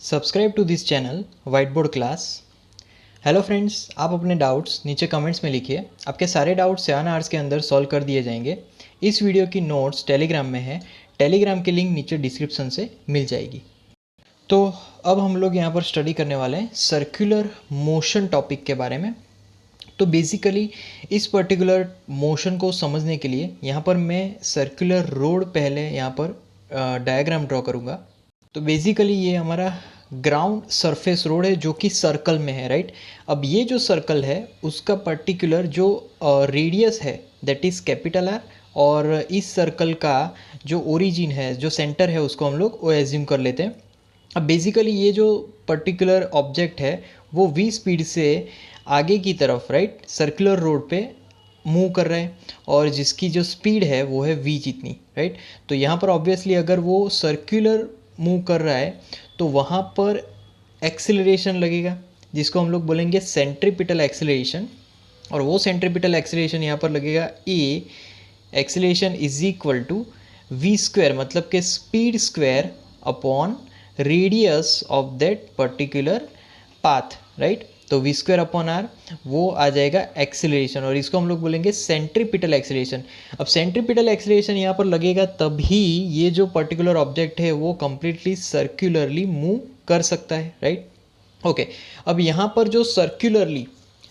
Subscribe to this channel white board class. Hello friends, आप अपने doubts नीचे comments में लिखिए। आपके सारे डाउट्स 7 आवर्स के अंदर सॉल्व कर दिए जाएंगे। इस वीडियो की नोट्स टेलीग्राम में है। टेलीग्राम की लिंक नीचे डिस्क्रिप्शन से मिल जाएगी। तो अब हम लोग यहाँ पर स्टडी करने वाले हैं सर्कुलर मोशन टॉपिक के बारे में। तो बेसिकली इस पर्टिकुलर मोशन को समझने के लिए यहाँ पर मैं सर्कुलर रोड पहले यहाँ पर डायग्राम ड्रॉ करूँगा। तो बेसिकली ये हमारा ग्राउंड सरफेस रोड है जो कि सर्कल में है, राइट। अब ये जो सर्कल है उसका पर्टिकुलर जो रेडियस है दैट इज़ कैपिटल आर, और इस सर्कल का जो ओरिजिन है, जो सेंटर है, उसको हम लोग वो एज्यूम कर लेते हैं। अब बेसिकली ये जो पर्टिकुलर ऑब्जेक्ट है वो v स्पीड से आगे की तरफ, राइट, सर्कुलर रोड पे मूव कर रहा है, और जिसकी जो स्पीड है वो है v जितनी, राइट। तो यहाँ पर ऑब्वियसली अगर वो सर्कुलर मूव कर रहा है तो वहाँ पर एक्सेलरेशन लगेगा जिसको हम लोग बोलेंगे सेंट्रीपिटल एक्सेलरेशन। और वो सेंट्रीपिटल एक्सेलरेशन यहाँ पर लगेगा a acceleration is equal to v square, मतलब कि speed square upon radius of that particular path, right. तो v स्क्वायर अपॉन आर वो आ जाएगा एक्सेलरेशन, और इसको हम लोग बोलेंगे सेंट्रीपिटल एक्सेलरेशन। अब सेंट्रीपिटल एक्सेलरेशन यहाँ पर लगेगा तभी ये जो पर्टिकुलर ऑब्जेक्ट है वो कंप्लीटली सर्कुलरली मूव कर सकता है, राइट। ओके, अब यहाँ पर जो सर्कुलरली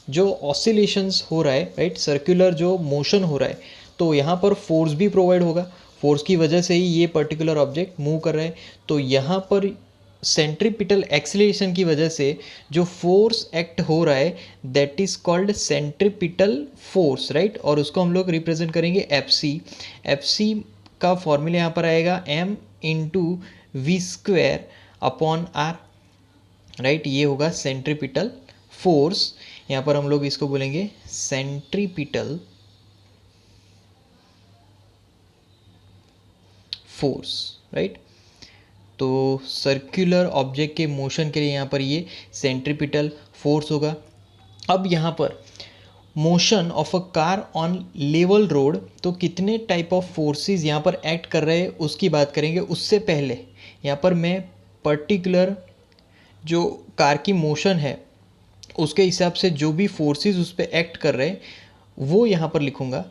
जो ऑसिलेशंस हो रहा है, राइट, सर्कुलर जो मोशन हो रहा है, तो यहाँ पर फोर्स भी प्रोवाइड होगा। फोर्स की वजह से ही ये पर्टिकुलर ऑब्जेक्ट मूव कर रहा है। तो यहाँ पर सेंट्रीपिटल एक्सेलरेशन की वजह से जो फोर्स एक्ट हो रहा है that is called centripetal force, right. और उसको हम लोग रिप्रेजेंट करेंगे एफ सी का फॉर्मूला यहाँ पर आएगा m into V square upon R, right. ये होगा सेंट्रीपिटल फोर्स। यहाँ पर हम लोग इसको बोलेंगे सेंट्रीपिटल फोर्स, राइट। तो सर्कुलर ऑब्जेक्ट के मोशन के लिए यहाँ पर ये सेंट्रीपिटल फोर्स होगा। अब यहाँ पर motion of a car on level road, तो कितने टाइप ऑफ फोर्सेस यहाँ पर एक्ट कर रहे हैं उसकी बात करेंगे। उससे पहले यहाँ पर मैं पर्टिकुलर जो कार की मोशन है उसके हिसाब से जो भी फोर्सेस उस पर एक्ट कर रहे हैं वो यहाँ पर लिखूँगा।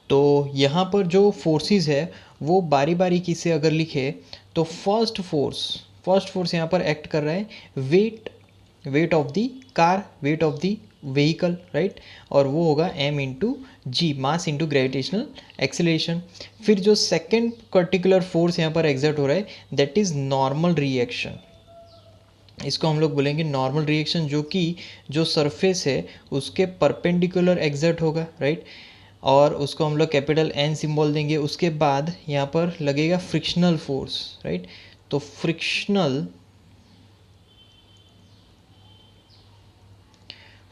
तो यहाँ पर जो फोर्सेस है वो बारी बारी की से अगर लिखे तो फर्स्ट फोर्स यहाँ पर एक्ट कर रहा है weight of the car, weight of the vehicle, right. और वो होगा m इंटू जी, मास इंटू ग्रेविटेशनल एक्सेलरेशन। फिर जो सेकेंड पर्टिकुलर फोर्स यहाँ पर एग्जर्ट हो रहा है दैट इज़ नॉर्मल रिएक्शन। इसको हम लोग बोलेंगे नॉर्मल रिएक्शन, जो कि जो सरफेस है उसके परपेंडिकुलर एग्जर्ट होगा, राइट। और उसको हम लोग कैपिटल N सिंबल देंगे। उसके बाद यहाँ पर लगेगा फ्रिक्शनल फोर्स, राइट। तो फ्रिक्शनल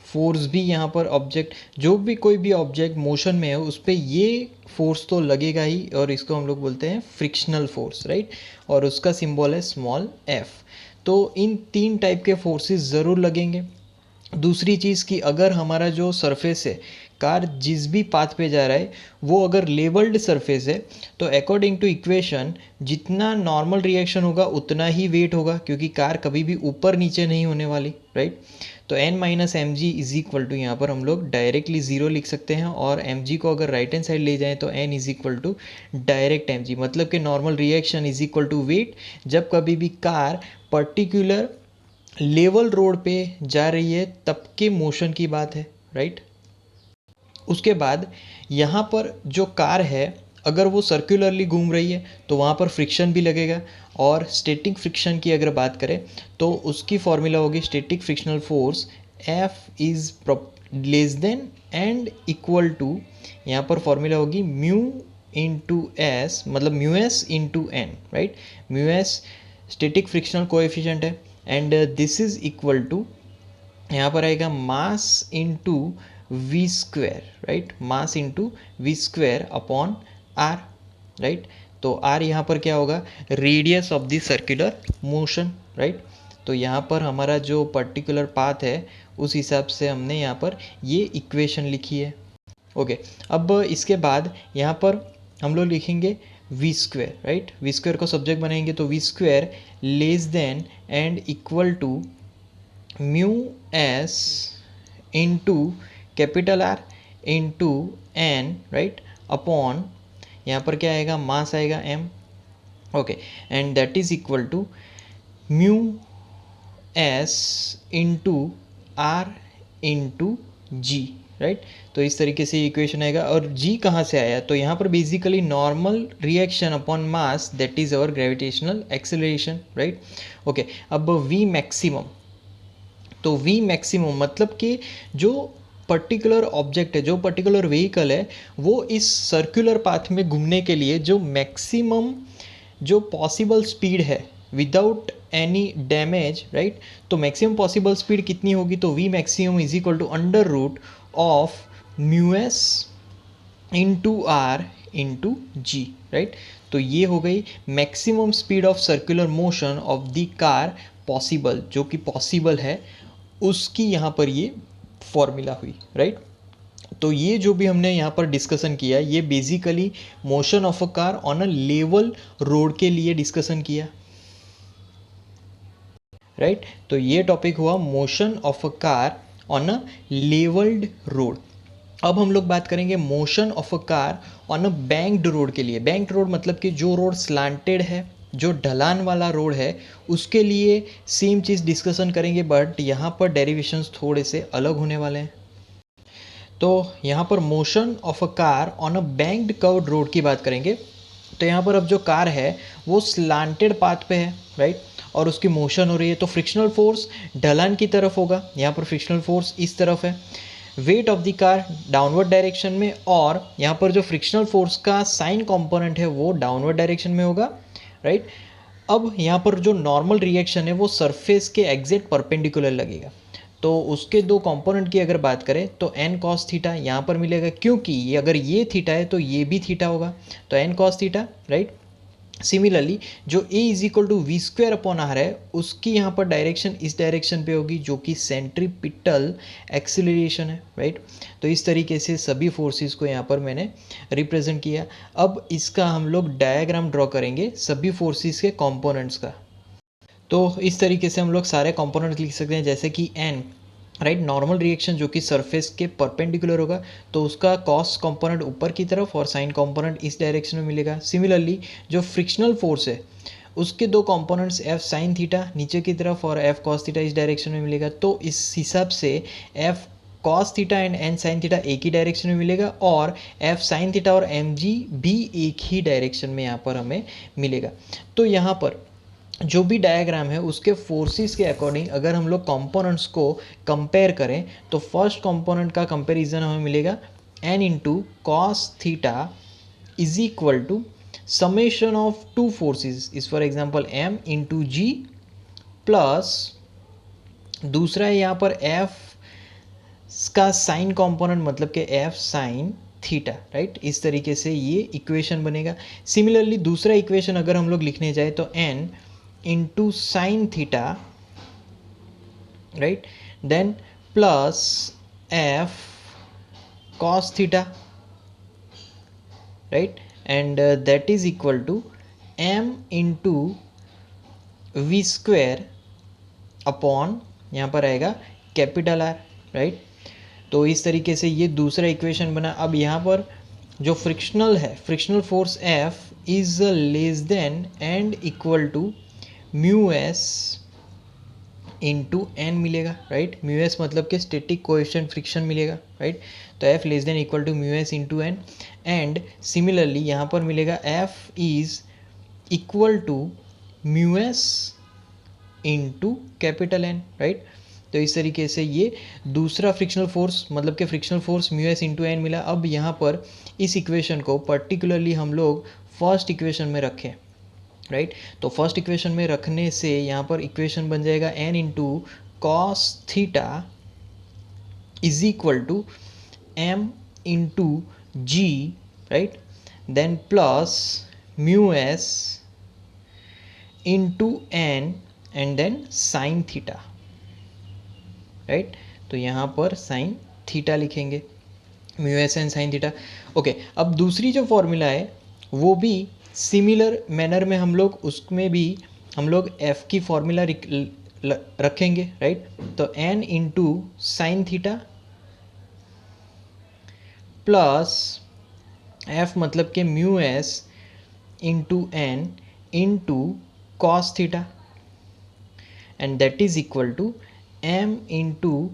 फोर्स भी यहाँ पर ऑब्जेक्ट, जो भी कोई भी ऑब्जेक्ट मोशन में है उस पर ये फोर्स तो लगेगा ही, और इसको हम लोग बोलते हैं फ्रिक्शनल फोर्स, राइट। और उसका सिंबल है स्मॉल f। तो इन 3 टाइप के फोर्सेस ज़रूर लगेंगे। दूसरी चीज़ कि अगर हमारा जो सरफेस है, कार जिस भी पाथ पे जा रहा है वो अगर लेवल्ड सरफेस है तो अकॉर्डिंग टू इक्वेशन जितना नॉर्मल रिएक्शन होगा उतना ही वेट होगा, क्योंकि कार कभी भी ऊपर नीचे नहीं होने वाली, राइट। तो n minus M G is equal to, यहाँ पर हम लोग डायरेक्टली ज़ीरो लिख सकते हैं, और mg को अगर राइट हैंड साइड ले जाएं तो n is equal to direct mg, मतलब कि normal reaction is equal to weight. जब कभी भी कार पर्टिकुलर लेवल रोड पे जा रही है तब के मोशन की बात है, राइट। उसके बाद यहाँ पर जो कार है अगर वो सर्कुलरली घूम रही है तो वहाँ पर फ्रिक्शन भी लगेगा। और स्टैटिक फ्रिक्शन की अगर बात करें तो उसकी फॉर्मूला होगी static frictional force F is less than and equal to, यहाँ पर फॉर्मूला होगी म्यू इंटू एस, मतलब mu S into N, right. Mu S static frictional coefficient है, and this is equal to, यहाँ पर आएगा mass into V square, right. Mass into V square upon R, right. तो R यहाँ पर क्या होगा, radius of the circular motion, right. तो यहाँ पर हमारा जो पर्टिकुलर पाथ है उस हिसाब से हमने यहाँ पर ये इक्वेशन लिखी है। ओके, अब इसके बाद यहाँ पर हम लोग लिखेंगे V square, right. V square को सब्जेक्ट बनाएंगे तो V square less than and equal to mu S into capital R into N, right, upon यहाँ पर क्या आएगा, मास आएगा M, okay, and that is equal to mu S into R into G, right. तो इस तरीके से equation आएगा। और जी कहाँ से आया, तो यहाँ पर basically normal reaction upon mass, that is our gravitational acceleration, right. Okay, अब वी मैक्सिमम, तो वी मैक्सिमम मतलब कि जो पर्टिकुलर ऑब्जेक्ट है, जो पर्टिकुलर व्हीकल है, वो इस सर्कुलर पाथ में घूमने के लिए जो मैक्सिमम जो पॉसिबल स्पीड है विदाउट एनी डैमेज, राइट, तो मैक्सिमम पॉसिबल स्पीड कितनी होगी, तो V maximum is equal to under root of mu S into R into G, right. तो ये हो गई maximum speed of circular motion of the car possible, जो कि पॉसिबल है उसकी यहाँ पर ये फॉर्मूला हुई, राइट। तो ये जो भी हमने यहाँ पर डिस्कशन किया, ये basically motion of a car on a level road के लिए डिस्कशन किया, राइट। तो ये टॉपिक हुआ motion of a car on a levelled road. अब हम लोग बात करेंगे motion of a car on a banked road के लिए। बैंक्ड रोड मतलब कि जो रोड स्लांटेड है, जो ढलान वाला रोड है, उसके लिए सेम चीज़ डिस्कशन करेंगे, बट यहाँ पर डेरिवेशंस थोड़े से अलग होने वाले हैं। तो यहाँ पर motion of a car on a banked curved road की बात करेंगे। तो यहाँ पर अब जो कार है वो स्लांटेड पाथ पे है, राइट, और उसकी मोशन हो रही है, तो फ्रिक्शनल फोर्स ढलान की तरफ होगा, यहाँ पर फ्रिक्शनल फोर्स इस तरफ है, weight of the car downward direction में, और यहाँ पर जो फ्रिक्शनल फोर्स का साइन कंपोनेंट है वो डाउनवर्ड डायरेक्शन में होगा, राइट। अब यहाँ पर जो नॉर्मल रिएक्शन है वो सरफेस के एग्जैक्ट परपेंडिकुलर लगेगा। तो उसके दो कंपोनेंट की अगर बात करें तो एन कॉस थीटा यहाँ पर मिलेगा, क्योंकि ये अगर ये थीटा है तो ये भी थीटा होगा, तो N cos theta, right. Similarly जो A is equal to V square upon R है, उसकी यहाँ पर डायरेक्शन इस डायरेक्शन पे होगी, जो कि सेंट्रीपिटल एक्सिलरेशन है, राइट। तो इस तरीके से सभी फोर्सेस को यहाँ पर मैंने रिप्रेजेंट किया। अब इसका हम लोग डायग्राम ड्रॉ करेंगे सभी फोर्सेस के कंपोनेंट्स का। तो इस तरीके से हम लोग सारे कंपोनेंट लिख सकते हैं, जैसे कि एन, राइट, नॉर्मल रिएक्शन जो कि सरफेस के परपेंडिकुलर होगा, तो उसका कॉस कंपोनेंट ऊपर की तरफ और साइन कंपोनेंट इस डायरेक्शन में मिलेगा। सिमिलरली जो फ्रिक्शनल फोर्स है उसके दो कंपोनेंट्स एफ साइन थीटा नीचे की तरफ और एफ कॉस थीटा इस डायरेक्शन में मिलेगा। तो इस हिसाब से F cos theta and N sine theta एक ही डायरेक्शन में मिलेगा, और एफ साइन थीटा और एम जी भी एक ही डायरेक्शन में यहाँ पर हमें मिलेगा। तो यहाँ पर जो भी डायग्राम है उसके फोर्सेस के अकॉर्डिंग अगर हम लोग कंपोनेंट्स को कंपेयर करें, तो फर्स्ट कंपोनेंट का कंपैरिजन हमें मिलेगा N into cos theta is equal to summation of two forces, is for example M into G, plus दूसरा है यहाँ पर एफ का साइन कंपोनेंट मतलब कि एफ साइन थीटा, राइट। इस तरीके से ये इक्वेशन बनेगा। सिमिलरली दूसरा इक्वेशन अगर हम लोग लिखने जाए तो N into sine theta, right, then plus F cos theta, right, and that is equal to M into V square upon यहाँ पर आएगा कैपिटल आर, राइट। तो इस तरीके से ये दूसरा इक्वेशन बना। अब यहाँ पर जो फ्रिक्शनल है, frictional force F is less than and equal to mu S into N मिलेगा, राइट। म्यू एस मतलब कि स्टैटिक कोएफिशिएंट फ्रिक्शन मिलेगा, राइट। तो F less than equal to mu S into N, and similarly यहाँ पर मिलेगा F is equal to mu S into capital N, right. तो इस तरीके से ये दूसरा फ्रिक्शनल फोर्स मतलब कि frictional force mu S into N मिला। अब यहाँ पर इस इक्वेशन को पर्टिकुलरली हम लोग फर्स्ट इक्वेशन में रखें, राइट। तो फर्स्ट इक्वेशन में रखने से यहाँ पर इक्वेशन बन जाएगा N into cos theta is equal to M into G, right, then plus mu S into N and then sine theta, right. तो यहाँ पर साइन थीटा लिखेंगे, mu S N sine theta. Okay, अब दूसरी जो formula है वो भी सिमिलर मैनर में हम लोग उसमें भी हम लोग एफ की फॉर्मूला रखेंगे, राइट। तो N into sine theta plus F मतलब के mu S into N into cos theta, and that is equal to M into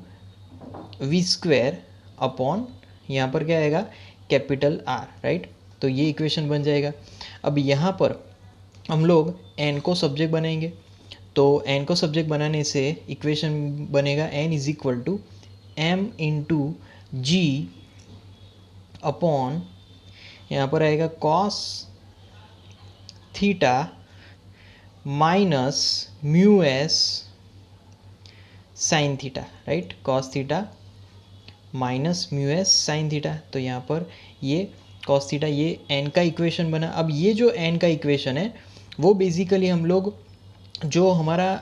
V square upon यहाँ पर क्या आएगा, कैपिटल आर, राइट। तो ये इक्वेशन बन जाएगा। अब यहाँ पर हम लोग एन को सब्जेक्ट बनाएंगे, तो एन को सब्जेक्ट बनाने से इक्वेशन बनेगा N is equal to M into G upon यहाँ पर आएगा cos theta minus mu S sine theta, right. Cos theta minus mu S sine theta. तो यहाँ पर ये कॉस थीटा, ये एन का इक्वेशन बना। अब ये जो एन का इक्वेशन है वो बेसिकली हम लोग जो हमारा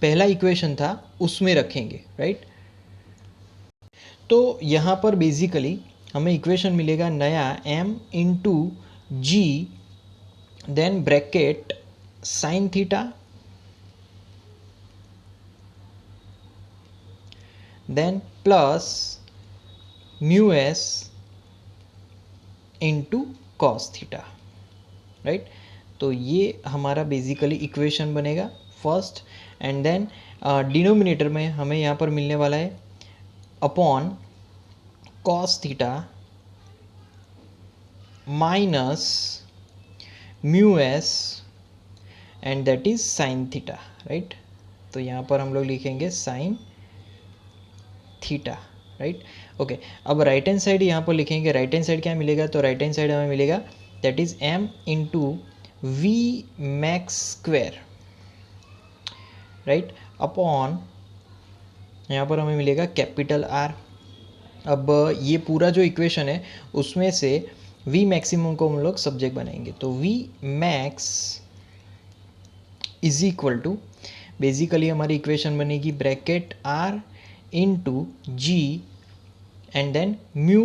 पहला इक्वेशन था उसमें रखेंगे, राइट। तो यहाँ पर बेसिकली हमें इक्वेशन मिलेगा नया m into G, then bracket sine theta, then plus mu S into cos theta, right. तो ये हमारा बेसिकली इक्वेशन बनेगा फर्स्ट, एंड देन डिनोमिनेटर में हमें यहाँ पर मिलने वाला है upon cos theta minus mu S and that is sine theta, right. तो यहाँ पर हम लोग लिखेंगे साइन थीटा, राइट। ओके, अब राइट हैंड साइड यहाँ पर लिखेंगे, राइट हैंड साइड क्या मिलेगा, तो राइट हैंड साइड हमें मिलेगा that is M into V max square, right, upon यहाँ पर हमें मिलेगा कैपिटल आर। अब ये पूरा जो इक्वेशन है उसमें से वी मैक्सिमम को हम लोग सब्जेक्ट बनाएंगे, तो V max is equal to basically हमारी इक्वेशन बनेगी bracket R into G and then mu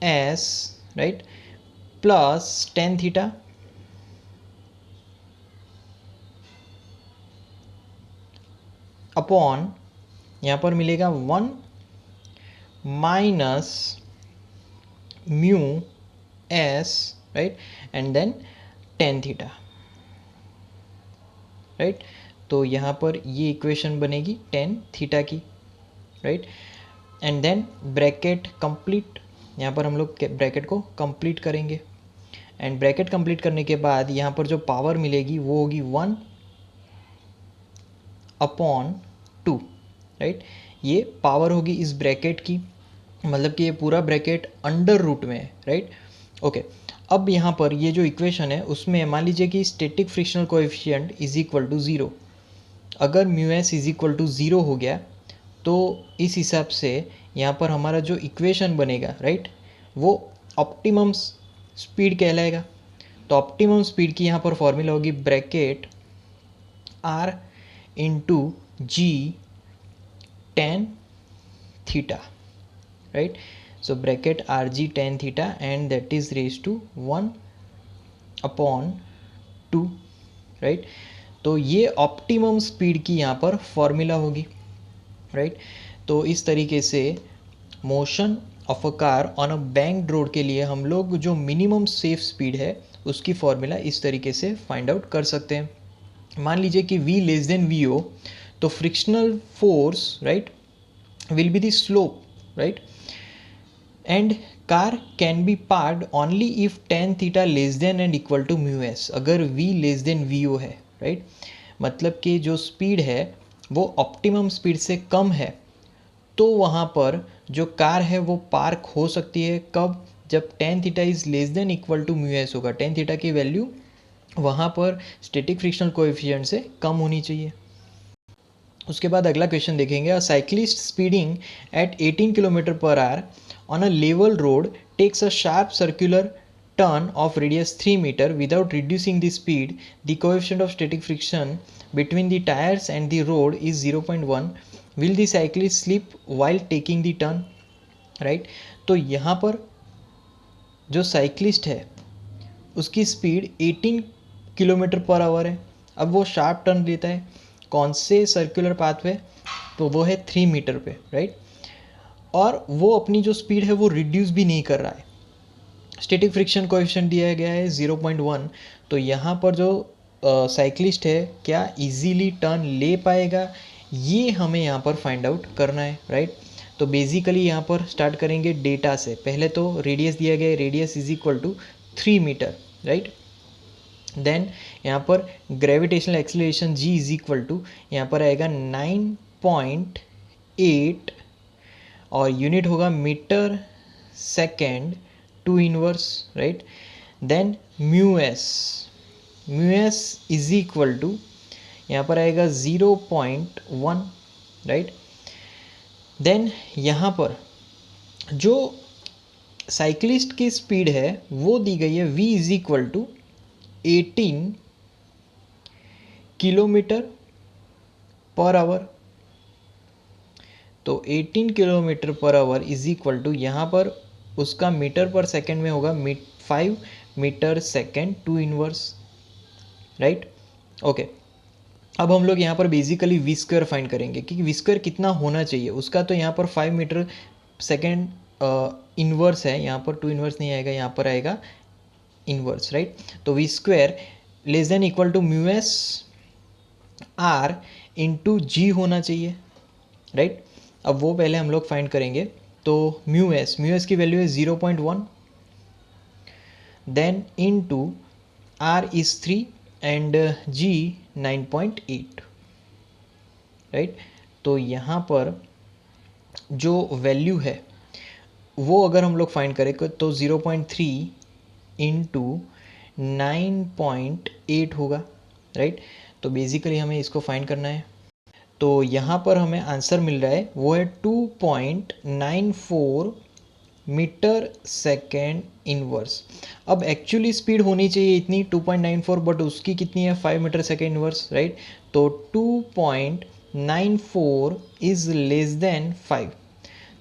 S, right, plus tan theta upon यहाँ पर मिलेगा 1 minus mu S, right, and then tan theta, right. तो यहाँ पर ये इक्वेशन बनेगी टेन थीटा की, right, and then bracket complete, यहाँ पर हम लोग ब्रैकेट को कंप्लीट करेंगे, एंड ब्रैकेट कंप्लीट करने के बाद यहाँ पर जो पावर मिलेगी वो होगी 1 अपॉन 2, राइट। ये पावर होगी इस ब्रैकेट की, मतलब कि ये पूरा ब्रैकेट अंडर रूट में है, राइट। ओके, अब यहाँ पर ये जो इक्वेशन है उसमें मान लीजिए कि static frictional coefficient is equal to 0। अगर mu S is equal to 0 हो गया तो इस हिसाब से यहाँ पर हमारा जो इक्वेशन बनेगा, राइट, वो ऑप्टिमम स्पीड कहलाएगा। तो ऑप्टिमम स्पीड की यहाँ पर फॉर्मूला होगी bracket R into G tan theta, right. So bracket R G tan theta and that is raise to 1 upon 2, right. तो ये ऑप्टिमम स्पीड की यहाँ पर फॉर्मूला होगी, राइट। तो इस तरीके से motion of a car on a banked road के लिए हम लोग जो मिनिमम सेफ स्पीड है उसकी फॉर्मूला इस तरीके से फाइंड आउट कर सकते हैं। मान लीजिए कि v less than V O, तो frictional force, right, will be the slope, right, and car can be parked only if tan theta less than and equal to mu S. अगर v less than V O है, right, मतलब कि जो speed है वो optimum speed से कम है, तो वहाँ पर जो कार है वो पार्क हो सकती है। कब? जब tan theta is less than equal to mu S होगा। टेन थीटा की वैल्यू वहाँ पर स्टैटिक फ्रिक्शनल कोएफिशिएंट से कम होनी चाहिए। उसके बाद अगला क्वेश्चन देखेंगे, a cyclist speeding at 18 kilometre per hour on a level road takes a sharp circular turn of radius 3 meter without reducing the speed. The coefficient of static friction between the tires and the road is 0.1. Will the cyclist slip while taking the turn? Right. तो यहाँ पर जो cyclist है उसकी speed 18 kilometre per our है। अब वो sharp turn लेता है कौन से सर्कुलर पाथवे, तो वो है 3 मीटर पे, राइट। और वो अपनी जो स्पीड है वो रिड्यूस भी नहीं कर रहा है। स्टैटिक फ्रिक्शन कोएफिशिएंट दिया गया है 0.1। तो यहाँ पर जो साइक्लिस्ट है क्या इजीली टर्न ले पाएगा, ये हमें यहाँ पर फाइंड आउट करना है, राइट। तो बेसिकली यहाँ पर स्टार्ट करेंगे डेटा से। पहले तो रेडियस दिया गया है, radius is equal to 3 metre, right. Then यहाँ पर gravitational acceleration g is equal to यहाँ पर आएगा 9.8 और यूनिट होगा metre second to inverse, right. Then mu S is equal to यहाँ पर आएगा 0.1, राइट। देन यहाँ पर जो साइक्लिस्ट की स्पीड है वो दी गई है v is equal to 18 kilometre per hour. तो 18 kilometre per our is equal to यहाँ पर उसका मीटर पर सेकेंड में होगा 5 metre second to inverse, right. Okay, अब हम लोग यहाँ पर बेसिकली वी स्क्वायर फाइंड करेंगे कि वी स्क्वायर कितना होना चाहिए उसका। तो यहाँ पर 5 मीटर सेकेंड इनवर्स है, यहाँ पर 2 इनवर्स नहीं आएगा, यहाँ पर आएगा इनवर्स, राइट। तो V square less than equal to mu S R into G होना चाहिए, राइट। अब वो पहले हम लोग फाइंड करेंगे। तो म्यू एस की वैल्यू है 0.1, then into R is 3 and G 9.8, right. तो यहाँ पर जो वैल्यू है वो अगर हम लोग फाइंड करें तो 0.3 इंटू 9.8 होगा, राइट। तो बेसिकली हमें इसको फाइंड करना है। तो यहाँ पर हमें आंसर मिल रहा है वो है 2.94 मीटर सेकेंड इनवर्स। अब एक्चुअली स्पीड होनी चाहिए इतनी 2.94, बट उसकी कितनी है 5 मीटर सेकेंड इनवर्स, राइट। तो 2.94 इज लेस देन 5।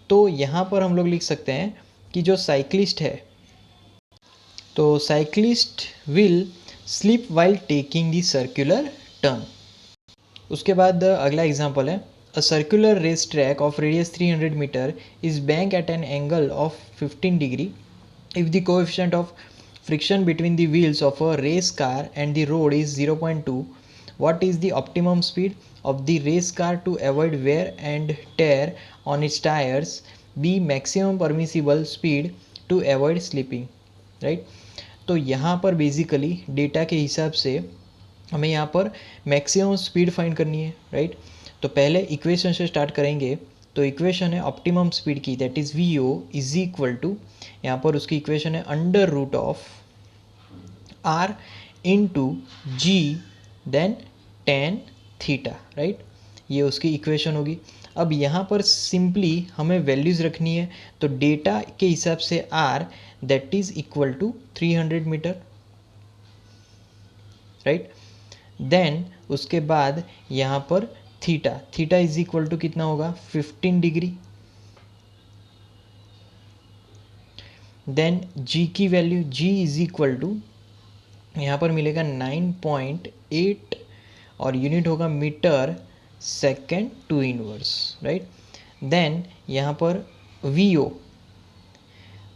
तो यहाँ पर हम लोग लिख सकते हैं कि जो साइक्लिस्ट है, तो cyclist will slip while taking the circular turn. उसके बाद अगला एग्जांपल है a circular race track of radius 300 metre is bank at an angle of 15 degree if the coefficient of friction between the wheels of a race car and the road is 0.2, what is the optimum speed of the race car to avoid wear and tear on its tires? B maximum permissible speed to avoid slipping, right। तो यहाँ पर basically data के हिसाब से हमें यहाँ पर maximum speed find करनी है, राइट। तो पहले इक्वेशन से स्टार्ट करेंगे। तो इक्वेशन है ऑप्टिमम स्पीड की, that is V O is equal to, यहाँ पर उसकी इक्वेशन है under root of R into G then tan theta, right. ये उसकी इक्वेशन होगी। अब यहाँ पर सिंपली हमें वैल्यूज़ रखनी है। तो डेटा के हिसाब से R that is equal to 300 metre, right. Then उसके बाद यहाँ पर थीटा इज इक्वल टू कितना होगा 15 डिग्री। देन जी की value G is equal to यहाँ पर मिलेगा 9.8 और यूनिट होगा metre second to inverse, right. Then यहाँ पर वी ओ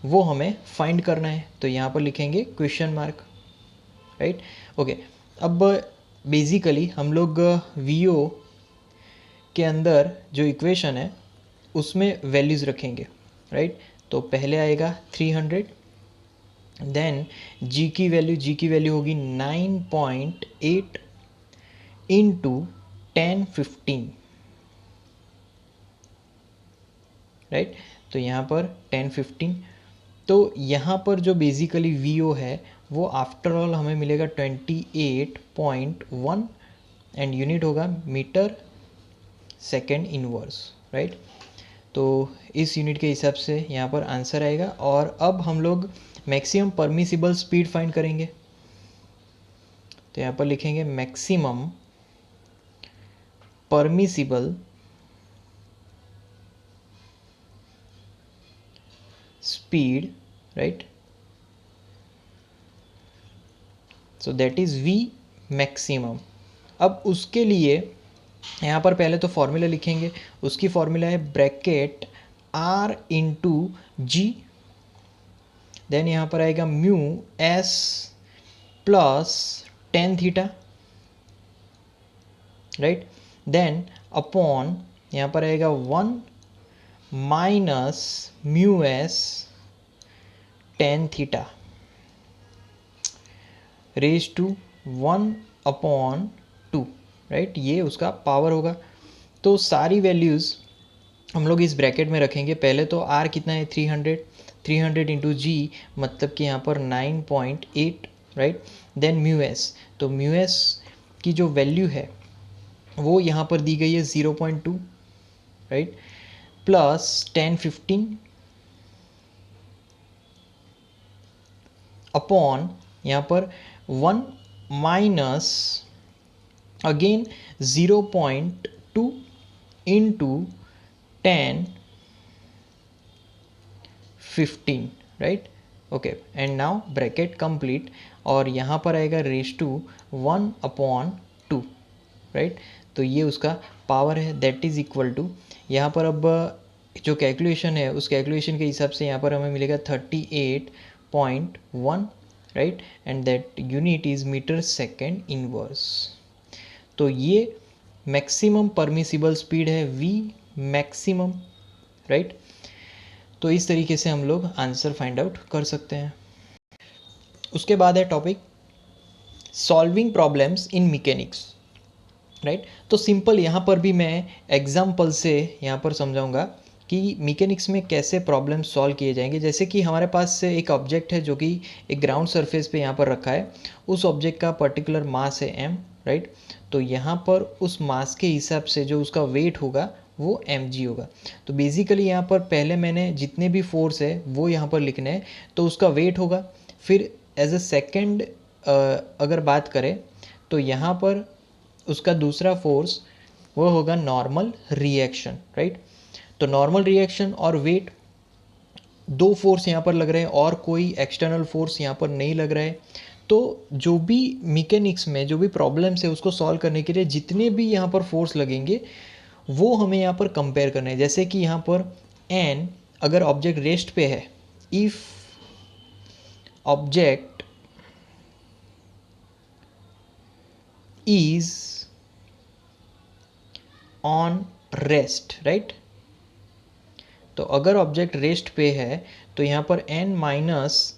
वो हमें फाइंड करना है। तो यहाँ पर लिखेंगे क्वेश्चन मार्क, राइट। ओके, अब बेसिकली हम लोग वी ओ के अंदर जो इक्वेशन है उसमें वैल्यूज़ रखेंगे, राइट। तो पहले आएगा 300, देन जी की वैल्यू होगी 9.8 इंटू 1015, राइट। तो यहाँ पर 1015। तो यहाँ पर जो बेसिकली वी ओ है वो आफ्टर ऑल हमें मिलेगा 28.1 एंड यूनिट होगा मीटर सेकेंड इनवर्स, राइट। तो इस यूनिट के हिसाब से यहाँ पर आंसर आएगा। और अब हम लोग मैक्सिमम परमिसिबल स्पीड फाइंड करेंगे। तो यहाँ पर लिखेंगे maximum permissible speed, right, so that is we maximum. अब उसके लिए यहाँ पर पहले तो फॉर्मूला लिखेंगे, उसकी फॉर्मूला है bracket R into G, then यहाँ पर आएगा mu S plus tan theta, right, then upon यहाँ पर आएगा 1 minus mu S tan theta raise to 1 upon 2, right, ये उसका पावर होगा। तो सारी वैल्यूज़ हम लोग इस ब्रैकेट में रखेंगे। पहले तो आर कितना है 300 इंटू जी, मतलब कि यहाँ पर 9.8, राइट, देन म्यू एस, तो म्यू एस की जो वैल्यू है वो यहाँ पर दी गई है 0.2, राइट, प्लस 1015 अपॉन यहाँ पर 1 minus again 0.2 into 1015, right, okay, and now bracket complete, और यहाँ पर आएगा रेज टू 1 अपॉन 2, राइट, तो ये उसका पावर है, दैट इज़ इक्वल टू, यहाँ पर अब जो कैलकुलेशन है उस कैलकुलेशन के हिसाब से यहाँ पर हमें मिलेगा 38.1, right, and that unit is metre second inverse. तो ये मैक्सिमम परमिसिबल स्पीड है वी मैक्सिमम, राइट। तो इस तरीके से हम लोग आंसर फाइंड आउट कर सकते हैं। उसके बाद है topic solving problems in mechanics, right. तो सिंपल यहाँ पर भी मैं एग्जाम्पल से यहाँ पर समझाऊंगा कि मैकेनिक्स में कैसे प्रॉब्लम सॉल्व किए जाएंगे। जैसे कि हमारे पास से एक ऑब्जेक्ट है जो कि एक ग्राउंड सरफेस पे यहाँ पर रखा है, उस ऑब्जेक्ट का पर्टिकुलर मास है m, राइट, तो यहाँ पर उस मास के हिसाब से जो उसका वेट होगा वो mg होगा। तो बेसिकली यहाँ पर पहले मैंने जितने भी फोर्स है वो यहाँ पर लिखने हैं, तो उसका वेट होगा। फिर एज अ सेकेंड अगर बात करें तो यहाँ पर उसका दूसरा फोर्स वो होगा नॉर्मल रिएक्शन, राइट। तो नॉर्मल रिएक्शन और वेट, दो फोर्स यहाँ पर लग रहे हैं और कोई एक्सटर्नल फोर्स यहाँ पर नहीं लग रहा है। तो जो भी मैकेनिक्स में जो भी प्रॉब्लम्स है उसको सॉल्व करने के लिए जितने भी यहाँ पर फोर्स लगेंगे वो हमें यहाँ पर कंपेयर करना है। जैसे कि यहाँ पर एन अगर ऑब्जेक्ट रेस्ट पे है, if object is on rest, right, तो अगर ऑब्जेक्ट रेस्ट पे है तो यहाँ पर n minus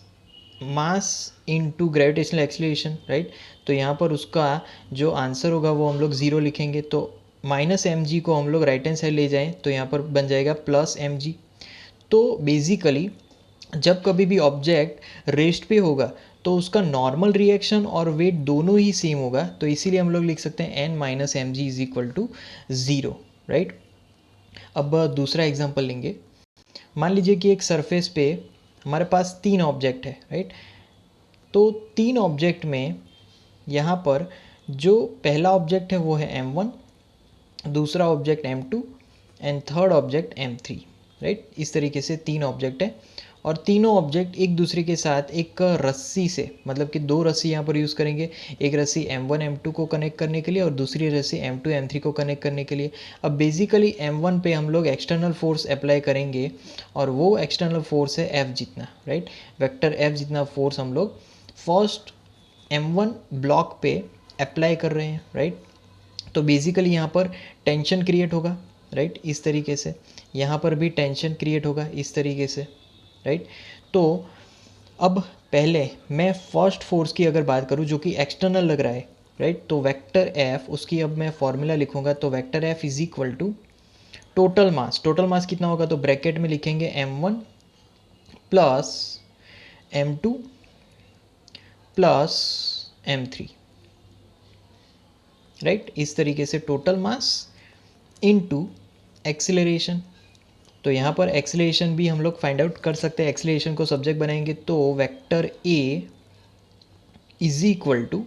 mass into gravitational acceleration, right, तो यहाँ पर उसका जो आंसर होगा वो हम लोग 0 लिखेंगे। तो माइनस mg को हम लोग राइट हैंड साइड ले जाएं तो यहाँ पर बन जाएगा प्लस mg। तो बेसिकली जब कभी भी ऑब्जेक्ट रेस्ट पे होगा तो उसका नॉर्मल रिएक्शन और वेट दोनों ही सेम होगा, तो इसीलिए हम लोग लिख सकते हैं n minus M G is equal to 0, right. अब दूसरा एग्जांपल लेंगे। मान लीजिए कि एक सरफेस पे हमारे पास 3 ऑब्जेक्ट है, राइट, तो 3 ऑब्जेक्ट में यहाँ पर जो पहला ऑब्जेक्ट है वो है m1, दूसरा object m2 and third object m3, right. इस तरीके से 3 ऑब्जेक्ट है और तीनों ऑब्जेक्ट एक दूसरे के साथ एक रस्सी से, मतलब कि 2 रस्सी यहाँ पर यूज़ करेंगे, एक रस्सी m1 m2 को कनेक्ट करने के लिए और दूसरी रस्सी m2 m3 को कनेक्ट करने के लिए। अब बेसिकली m1 पे हम लोग एक्सटर्नल फोर्स अप्लाई करेंगे और वो एक्सटर्नल फोर्स है f जितना, राइट, वेक्टर f जितना फोर्स हम लोग फर्स्ट m1 ब्लॉक पे अप्लाई कर रहे हैं, राइट। तो बेसिकली यहाँ पर टेंशन क्रिएट होगा, राइट, इस तरीके से, यहाँ पर भी टेंशन क्रिएट होगा इस तरीके से, राइट। तो अब पहले मैं फर्स्ट फोर्स की अगर बात करूँ जो कि एक्सटर्नल लग रहा है, राइट, तो वेक्टर एफ, उसकी अब मैं फॉर्मूला लिखूंगा। तो vector F is equal to total mass, total mass कितना होगा तो ब्रैकेट में लिखेंगे m1 plus m2 plus m3, right, इस तरीके से टोटल मास इनटू एक्सीलरेशन। तो यहाँ पर एक्सीलरेशन भी हम लोग फाइंड आउट कर सकते हैं। एक्सीलरेशन को सब्जेक्ट बनाएंगे तो vector A is equal to,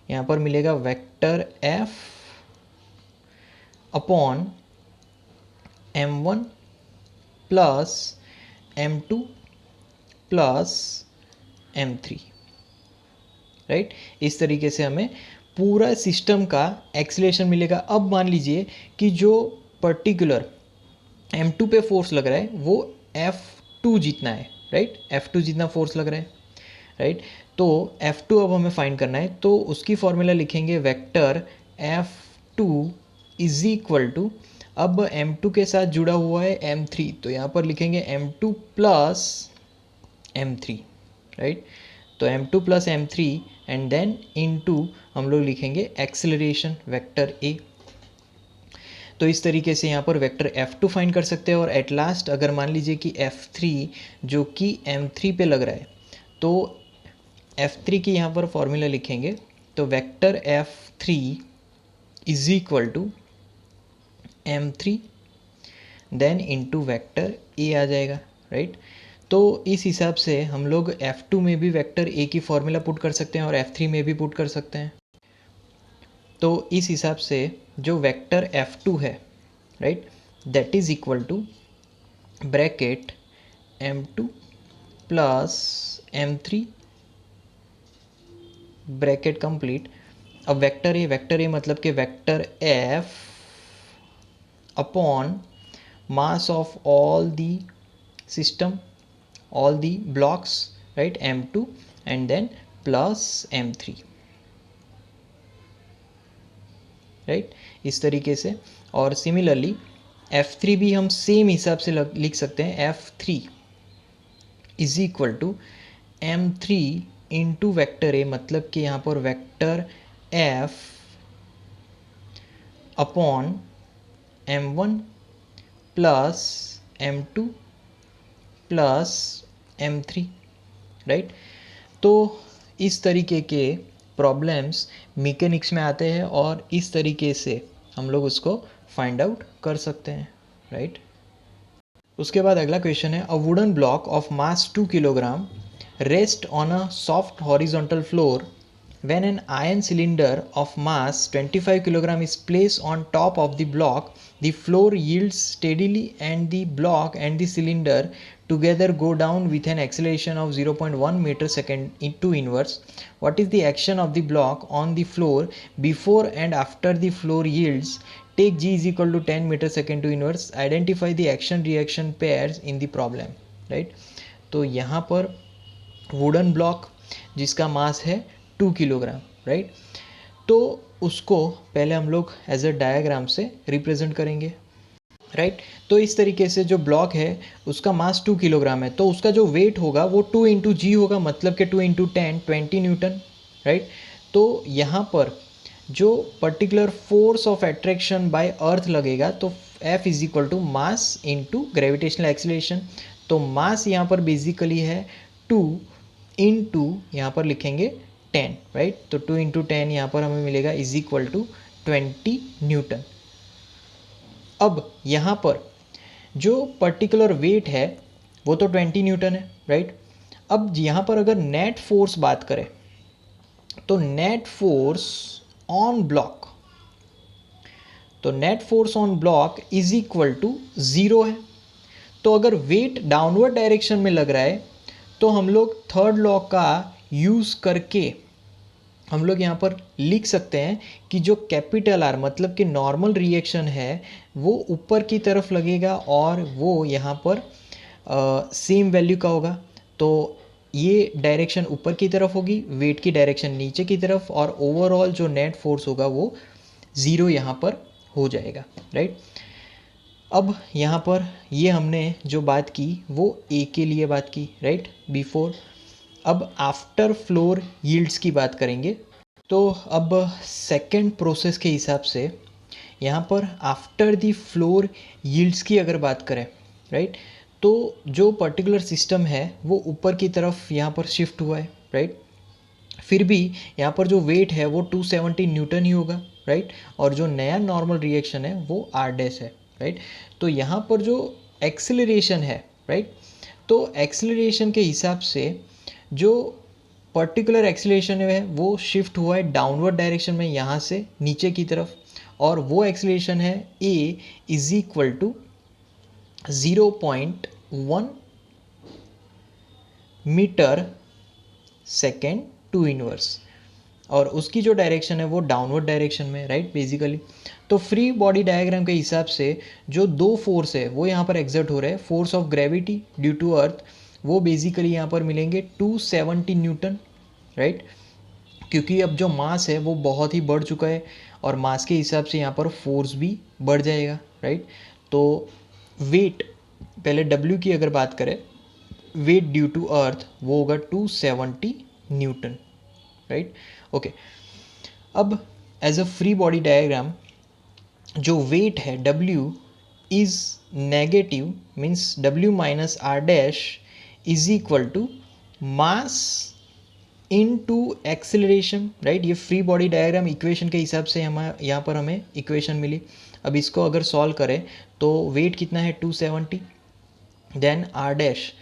यहाँ पर मिलेगा vector F upon m1 plus m2 plus m3, right. इस तरीके से हमें पूरा सिस्टम का एक्सीलरेशन मिलेगा। अब मान लीजिए कि जो पर्टिकुलर m2 पे फोर्स लग रहा है वो F2 जितना है, राइट, F2 जितना फोर्स लग रहा है, राइट। तो F2 अब हमें फाइंड करना है, तो उसकी फॉर्मूला लिखेंगे vector F2 is equal to, अब M2 के साथ जुड़ा हुआ है M3, तो यहाँ पर लिखेंगे M2 प्लस M3, राइट। तो M2 plus M3 and then into हम लोग लिखेंगे एक्सेलरेशन वेक्टर A। तो इस तरीके से यहाँ पर वेक्टर F2 फाइंड कर सकते हैं। और एट लास्ट अगर मान लीजिए कि F3 जो कि M3 पे लग रहा है, तो F3 की यहाँ पर फॉर्मूला लिखेंगे, तो vector F3 is equal to M3 then into vector A आ जाएगा, राइट। तो इस हिसाब से हम लोग F2 में भी वेक्टर A की फॉर्मूला पुट कर सकते हैं और F3 में भी पुट कर सकते हैं। तो इस हिसाब से जो वेक्टर F2 है, right, that is equal to bracket M2 plus M3 bracket complete. अब वेक्टर ए मतलब कि vector F upon mass of all the system, all the blocks, right, M2 and then plus M3, right, इस तरीके से। और similarly F3 भी हम same हिसाब से लिख सकते हैं, F3 is equal to M3 into vector A, मतलब कि यहाँ पर vector F upon M1 plus M2 plus M3, right. तो इस तरीके के प्रॉब्लम्स मैकेनिक्स में आते हैं और इस तरीके से हम लोग उसको फाइंड आउट कर सकते हैं, राइट। उसके बाद अगला क्वेश्चन है, a wooden block of mass 2 kilogram rest on a soft horizontal floor when an iron cylinder of mass 25 kg is placed on top of the block, the floor yields steadily and the block and the cylinder together go down with an acceleration of 0.1 meter second into inverse. What is the action of the block on the floor before and after the floor yields? Take g is equal to 10 meter second to inverse. Identify the action reaction pairs in the problem, right. तो यहाँ पर wooden block जिसका मास है 2 kilogram, right, तो उसको पहले हम लोग एज अ डायग्राम से रिप्रेजेंट करेंगे, राइट। तो इस तरीके से जो ब्लॉक है उसका मास 2 किलोग्राम है, तो उसका जो वेट होगा वो 2 इंटू जी होगा, मतलब कि 2 इंटू 10 20 न्यूटन, राइट। तो यहाँ पर जो particular force of attraction by earth लगेगा, तो F is equal to mass into gravitational acceleration. तो मास यहाँ पर बेसिकली है 2 इंटू यहाँ पर लिखेंगे 10, राइट। तो 2 इंटू 10 यहाँ पर हमें मिलेगा इज इक्वल टू 20 न्यूटन। अब यहाँ पर जो पर्टिकुलर वेट है वो तो 20 न्यूटन है, राइट। अब यहाँ पर अगर नेट फोर्स बात करें, तो नेट फोर्स ऑन ब्लॉक, तो net force on block is equal to 0 है। तो अगर वेट डाउनवर्ड डायरेक्शन में लग रहा है, तो हम लोग थर्ड लॉ का यूज़ करके हम लोग यहाँ पर लिख सकते हैं कि जो कैपिटल आर मतलब कि नॉर्मल रिएक्शन है वो ऊपर की तरफ लगेगा और वो यहाँ पर सेम वैल्यू का होगा। तो ये डायरेक्शन ऊपर की तरफ होगी, वेट की डायरेक्शन नीचे की तरफ, और ओवरऑल जो नेट फोर्स होगा वो 0 यहाँ पर हो जाएगा, राइट। अब यहाँ पर ये हमने जो बात की वो ए के लिए बात की, राइट, बिफोर। अब आफ्टर फ्लोर यील्ड्स की बात करेंगे। तो अब सेकंड प्रोसेस के हिसाब से यहाँ पर आफ्टर द फ्लोर यील्ड्स की अगर बात करें, राइट, तो जो पर्टिकुलर सिस्टम है वो ऊपर की तरफ यहाँ पर शिफ्ट हुआ है, राइट। फिर भी यहाँ पर जो वेट है वो 270 न्यूटन ही होगा, राइट। और जो नया नॉर्मल रिएक्शन है वो आर डैश है, राइट। तो यहाँ पर जो एक्सेलरेशन है, राइट, तो एक्सेलरेशन के हिसाब से जो पर्टिकुलर एक्सेलरेशन है वो शिफ्ट हुआ है डाउनवर्ड डायरेक्शन में यहाँ से नीचे की तरफ, और वो एक्सेलरेशन है A is equal to 0.1 metre second to inverse. और उसकी जो डायरेक्शन है वो डाउनवर्ड डायरेक्शन में, राइट बेसिकली। तो फ्री बॉडी डायग्राम के हिसाब से जो दो फोर्स है वो यहाँ पर एग्जर्ट हो रहे हैं, force of gravity due to earth वो बेसिकली यहाँ पर मिलेंगे 270 न्यूटन, राइट। क्योंकि अब जो मास है वो बहुत ही बढ़ चुका है और मास के हिसाब से यहाँ पर फोर्स भी बढ़ जाएगा, राइट। तो वेट, पहले डब्ल्यू की अगर बात करें, वेट ड्यू टू अर्थ वो होगा 270 न्यूटन, राइट। ओके, अब as a free body diagram जो वेट है W is negative, means W minus R dash is equal to mass into acceleration, right. ये फ्री बॉडी डायग्राम इक्वेशन के हिसाब से हम यहाँ पर हमें इक्वेशन मिली। अब इसको अगर सॉल्व करें तो वेट कितना है 270, देन आर डैश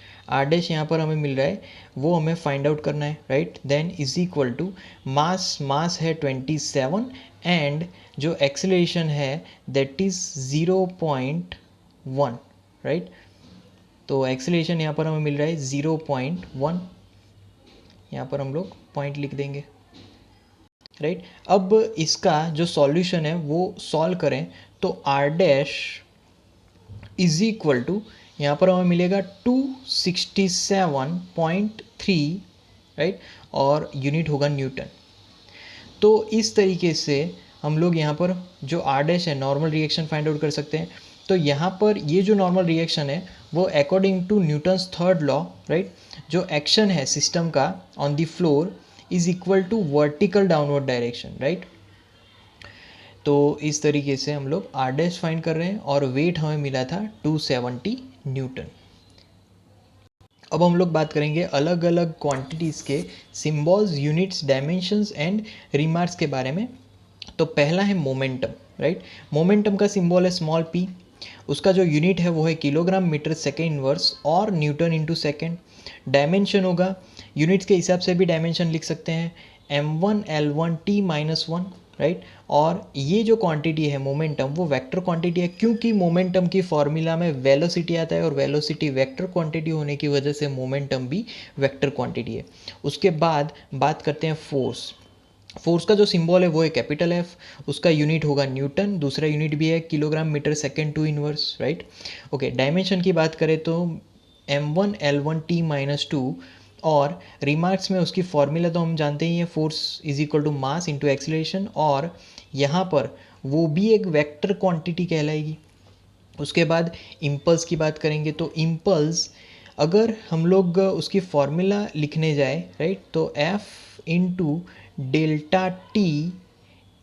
यहाँ पर हमें मिल रहा है वो हमें फाइंड आउट करना है, right. Then is equal to mass है 27 एंड जो एक्सेलरेशन है दैट इज़ 0.1, राइट। तो एक्सेलरेशन यहाँ पर हमें मिल रहा है 0.1, यहाँ पर हम लोग पॉइंट लिख देंगे, राइट। अब इसका जो सॉल्यूशन है वो सॉल्व करें तो R dash is equal to यहाँ पर हमें मिलेगा 267.3, राइट, और यूनिट होगा न्यूटन। तो इस तरीके से हम लोग यहाँ पर जो आर डैश है नॉर्मल रिएक्शन फाइंड आउट कर सकते हैं। तो यहाँ पर ये जो नॉर्मल रिएक्शन है वो according to Newton's third law, right, जो एक्शन है सिस्टम का on the floor is equal to vertical downward direction, right. तो इस तरीके से हम लोग आर डैश फाइंड कर रहे हैं और वेट हमें मिला था 270 न्यूटन। अब हम लोग बात करेंगे अलग अलग क्वांटिटीज़ के symbols, units, dimensions and remarks के बारे में। तो पहला है मोमेंटम, राइट। मोमेंटम का सिंबल है स्मॉल p, उसका जो यूनिट है वो है किलोग्राम मीटर सेकेंड इनवर्स और न्यूटन इंटू सेकेंड। डायमेंशन होगा, यूनिट्स के हिसाब से भी डायमेंशन लिख सकते हैं, m1 l1 t-1, राइट। और ये जो क्वांटिटी है मोमेंटम वो वेक्टर क्वांटिटी है, क्योंकि मोमेंटम की फॉर्मूला में वेलोसिटी आता है और वेलोसिटी वेक्टर क्वांटिटी होने की वजह से मोमेंटम भी वेक्टर क्वांटिटी है। उसके बाद बात करते हैं फोर्स। फोर्स का जो सिंबल है वो है कैपिटल F, उसका यूनिट होगा न्यूटन, दूसरा यूनिट भी है kilogram metre second to inverse, right. Okay, dimension की बात करें तो m1 l1 t-2 और रिमार्क्स में उसकी फॉर्मूला तो हम जानते ही हैं, force is equal to mass into acceleration, और यहाँ पर वो भी एक वेक्टर क्वांटिटी कहलाएगी। उसके बाद इम्पल्स की बात करेंगे तो इम्पल्स अगर हम लोग उसकी फॉर्मूला लिखने जाए, राइट, तो F into delta T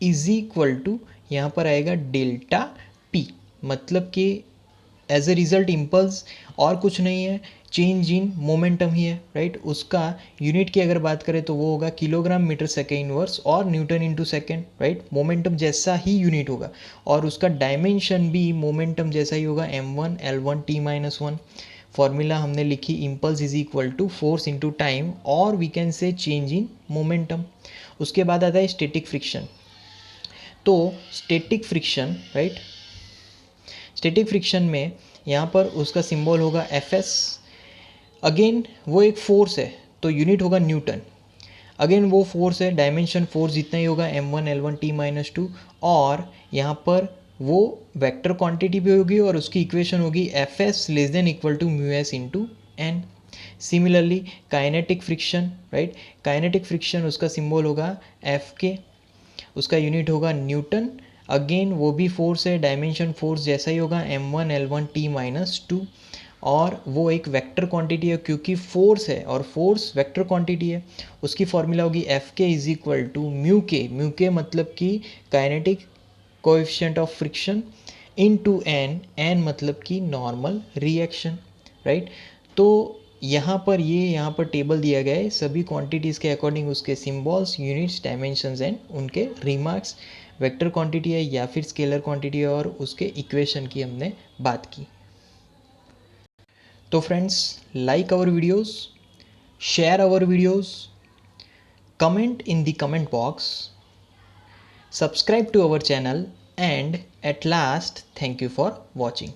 is equal to यहाँ पर आएगा डेल्टा पी, मतलब कि एज ए रिजल्ट इम्पल्स और कुछ नहीं है, चेंज इन मोमेंटम ही है, राइट। उसका यूनिट की अगर बात करें तो वो होगा किलोग्राम मीटर सेकेंड इनवर्स और Newton into second, right. Momentum जैसा ही यूनिट होगा और उसका डायमेंशन भी मोमेंटम जैसा ही होगा, m1 l1 t-1। फॉर्मूला हमने लिखी, impulse is equal to force into time और we can say change in momentum. उसके बाद आता है स्टैटिक फ्रिक्शन। तो static friction, right, static friction में यहाँ पर उसका सिंबल होगा Fs। अगेन वो एक फोर्स है तो यूनिट होगा न्यूटन, अगेन वो फोर्स है, डायमेंशन फोर्स जितना ही होगा m1 l1 t-2, और यहाँ पर वो वेक्टर क्वांटिटी भी होगी और उसकी इक्वेशन होगी Fs less than equal to μs into N. Similarly kinetic friction, right, kinetic friction उसका सिंबल होगा Fk, उसका यूनिट होगा न्यूटन, अगेन वो भी फोर्स है, डायमेंशन फोर्स जैसा ही होगा m1 l1 t-2, और वो एक वेक्टर क्वांटिटी है क्योंकि फोर्स है और फोर्स वेक्टर क्वांटिटी है। उसकी फॉर्मूला होगी Fk is equal to mu K मतलब कि kinetic coefficient of friction into N मतलब कि नॉर्मल रिएक्शन, राइट। तो यहाँ पर टेबल दिया गया है सभी क्वांटिटीज़ के अकॉर्डिंग, उसके सिंबल्स, यूनिट्स, डायमेंशंस एंड उनके रिमार्क्स। वेक्टर क्वांटिटी है या फिर स्केलर क्वांटिटी है और उसके इक्वेशन की हमने बात की। तो friends, like our videos, share our videos, comment in the comment box, subscribe to our channel, and at last thank you for watching.